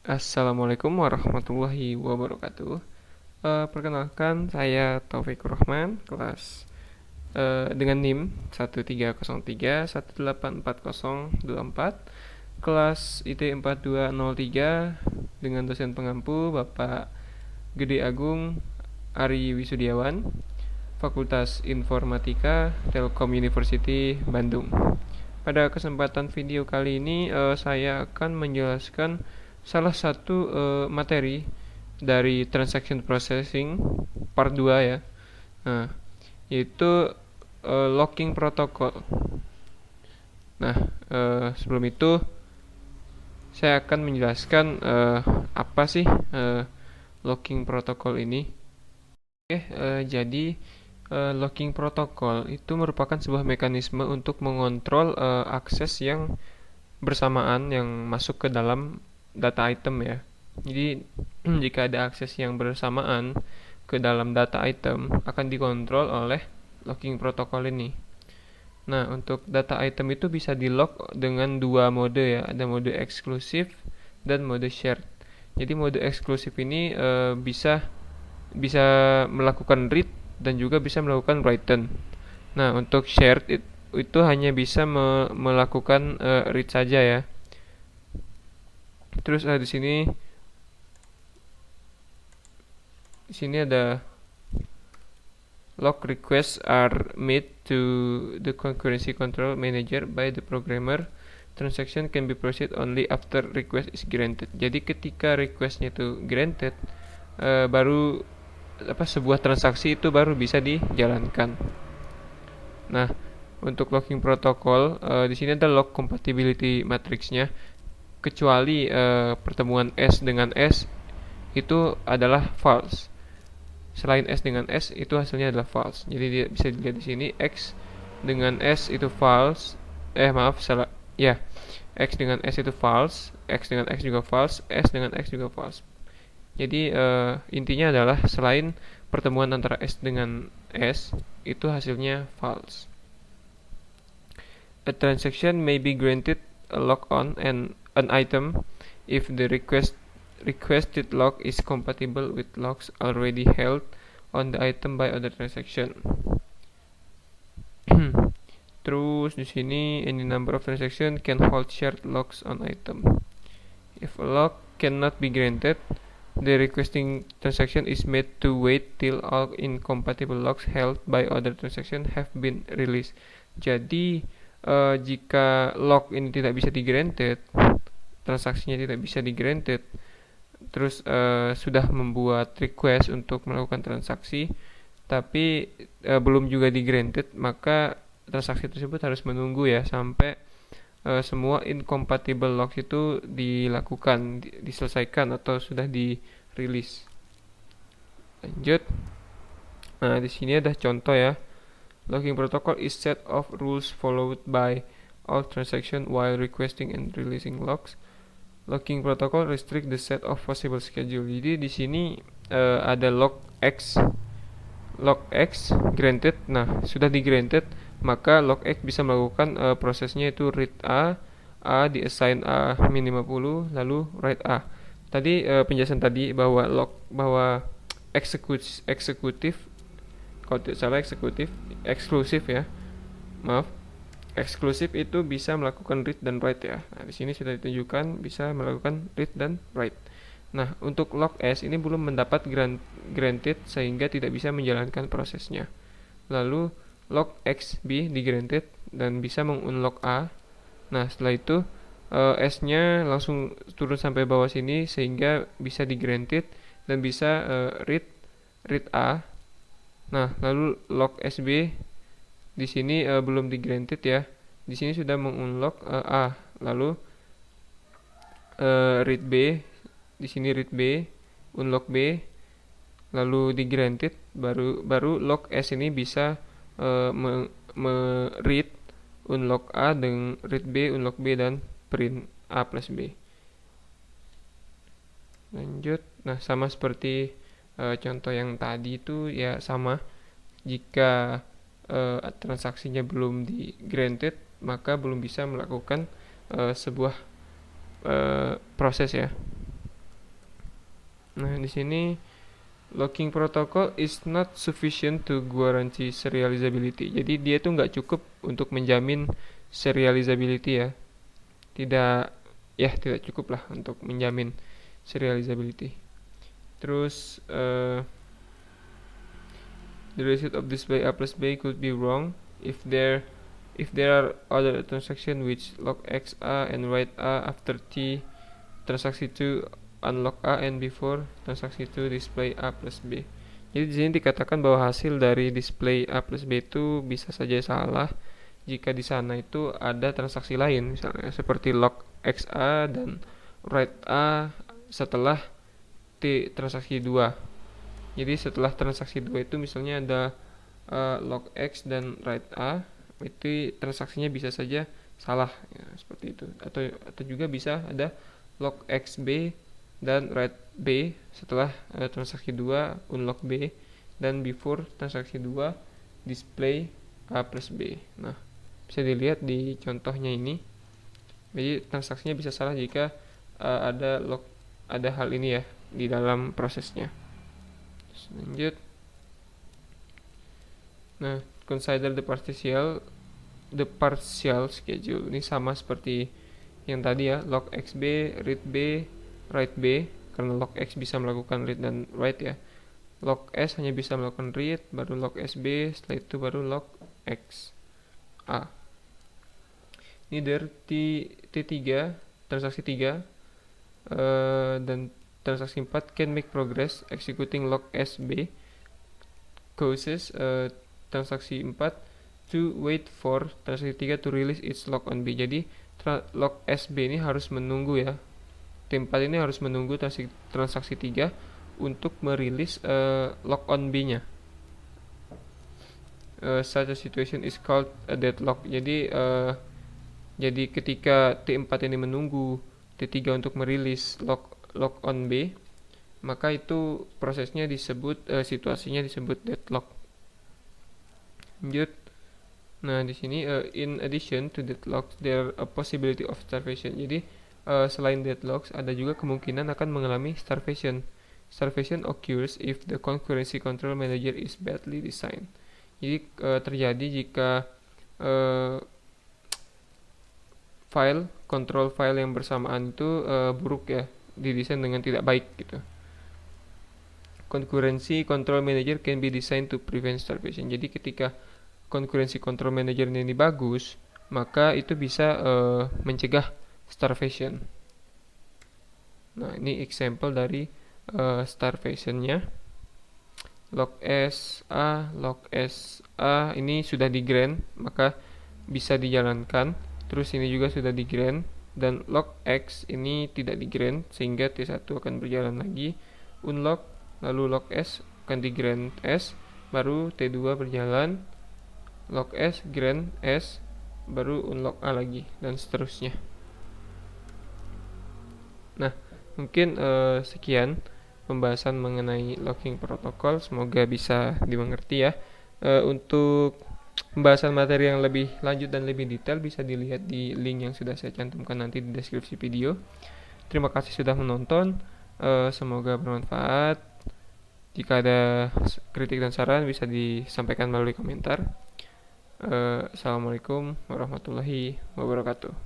Assalamualaikum warahmatullahi wabarakatuh. Perkenalkan, saya Taufikur Rahman, kelas dengan NIM 1303 1844024, kelas IT 4203, dengan dosen pengampu Bapak Gede Agung Ari Wisudiawan, Fakultas Informatika Telkom University Bandung. Pada kesempatan video kali ini saya akan menjelaskan salah satu materi dari transaction processing part 2 ya. Nah, yaitu locking protocol. Nah, sebelum itu saya akan menjelaskan apa sih locking protocol ini. Oke, jadi locking protocol itu merupakan sebuah mekanisme untuk mengontrol akses yang bersamaan yang masuk ke dalam data item ya. Jadi jika ada akses yang bersamaan ke dalam data item akan dikontrol oleh locking protokol ini. Nah, untuk data item itu bisa di-lock dengan dua mode ya, ada mode eksklusif dan mode shared. Jadi mode eksklusif ini bisa bisa melakukan read dan juga bisa melakukan written. Nah, untuk shared itu hanya bisa melakukan read saja ya. Terus di sini ada lock requests are made to the concurrency control manager by the programmer. Transaction can be proceed only after request is granted. Jadi ketika requestnya itu granted, baru sebuah transaksi itu baru bisa dijalankan. Nah, untuk locking protocol di sini ada lock compatibility matrixnya. Kecuali pertemuan S dengan S itu adalah false. Selain S dengan S itu hasilnya adalah false. Jadi dia bisa dilihat di sini X dengan S itu false. Maaf, salah. Ya. X dengan S itu false, X dengan X juga false, S dengan X juga false. Jadi intinya adalah selain pertemuan antara S dengan S itu hasilnya false. A transaction may be granted a lock on an item if the requested lock is compatible with locks already held on the item by other transaction. Terus di sini any number of transaction can hold shared locks on item. If a lock cannot be granted, the requesting transaction is made to wait till all incompatible locks held by other transaction have been released. Jadi jika lock ini tidak bisa di-granted, transaksinya tidak bisa di-granted, terus sudah membuat request untuk melakukan transaksi, tapi belum juga di-granted, maka transaksi tersebut harus menunggu ya sampai semua incompatible locks itu dilakukan, diselesaikan atau sudah dirilis. Lanjut. Nah, di sini ada contoh ya. Locking protocol is set of rules followed by all transaction while requesting and releasing locks. Locking protocol restrict the set of possible schedule. Jadi di sini ada lock X granted. Nah, sudah di granted, maka lock X bisa melakukan prosesnya itu read A di assign A min 50, lalu write A. Tadi penjelasan tadi bahwa eksekutif, kalau tidak salah eksklusif ya. Maaf. Eksklusif itu bisa melakukan read dan write ya. Nah, di sini sudah ditunjukkan bisa melakukan read dan write. Nah, untuk lock S ini belum mendapat granted sehingga tidak bisa menjalankan prosesnya. Lalu lock XB di granted dan bisa mengunlock A. Nah, setelah itu S-nya langsung turun sampai bawah sini sehingga bisa di granted dan bisa read A. Nah, lalu lock SB di sini belum di granted ya. Di sini sudah mengunlock A. Lalu read B, di sini read B, unlock B, lalu di granted, baru lock S ini bisa read, unlock A dengan read B, unlock B dan print A plus B. Lanjut. Nah, sama seperti contoh yang tadi itu ya, sama. Jika transaksinya belum di granted, maka belum bisa melakukan sebuah proses ya. Nah, di sini locking protocol is not sufficient to guarantee serializability. Jadi dia tuh nggak cukup untuk menjamin serializability ya. Tidak cukup lah untuk menjamin serializability. Terus the result of display A plus B could be wrong if there are other transaction which lock X A and write A after T transaksi 2 unlock A and before transaksi 2 display A plus B. Jadi di sini dikatakan bahwa hasil dari display A plus B itu bisa saja salah jika di sana itu ada transaksi lain, misalnya seperti lock XA dan write A setelah T transaksi 2. Jadi setelah transaksi 2 itu misalnya ada lock X dan write A, itu transaksinya bisa saja salah ya, seperti itu. Atau juga bisa ada lock XB dan write B setelah transaksi 2 unlock B dan before transaksi 2 display A plus B. Nah, bisa dilihat di contohnya ini. Jadi transaksinya bisa salah jika ada hal ini ya di dalam prosesnya. Lanjut. Nah, consider the partial schedule. Ini sama seperti yang tadi ya, lock XB, read B, write B, karena lock X bisa melakukan read dan write ya. Lock S hanya bisa melakukan read, baru lock SB, setelah itu baru lock X A. Neither T3 transaksi 3 dan transaksi 4 can make progress executing lock SB causes transaksi 4 to wait for transaksi 3 to release its lock on B. Jadi lock SB ini harus menunggu ya, T4 ini harus menunggu transaksi 3 untuk merilis lock on B nya. Such a situation is called a deadlock. Jadi ketika T4 ini menunggu T3 untuk merilis lock on B, maka itu prosesnya disebut situasinya disebut deadlock. Lanjut. Nah, di sini in addition to deadlocks there a possibility of starvation. Jadi selain deadlocks ada juga kemungkinan akan mengalami starvation. Starvation occurs if the concurrency control manager is badly designed. Jadi terjadi jika control file yang bersamaan itu buruk ya, didesain dengan tidak baik gitu. Concurrency control manager can be designed to prevent starvation. Jadi ketika concurrency control manager ini bagus, maka itu bisa mencegah starvation. Nah, ini example dari starvationnya. Lock S A ini sudah di grant, maka bisa dijalankan. Terus ini juga sudah di grant, dan lock X ini tidak di grant sehingga T1 akan berjalan lagi. Unlock, lalu lock S akan di grant S, baru T2 berjalan. Lock S, grant S, baru unlock A lagi, dan seterusnya. Nah, mungkin sekian pembahasan mengenai locking protokol, semoga bisa dimengerti ya. Untuk pembahasan materi yang lebih lanjut dan lebih detail bisa dilihat di link yang sudah saya cantumkan nanti di deskripsi video. Terima kasih sudah menonton, semoga bermanfaat. Jika ada kritik dan saran bisa disampaikan melalui komentar. Assalamualaikum warahmatullahi wabarakatuh.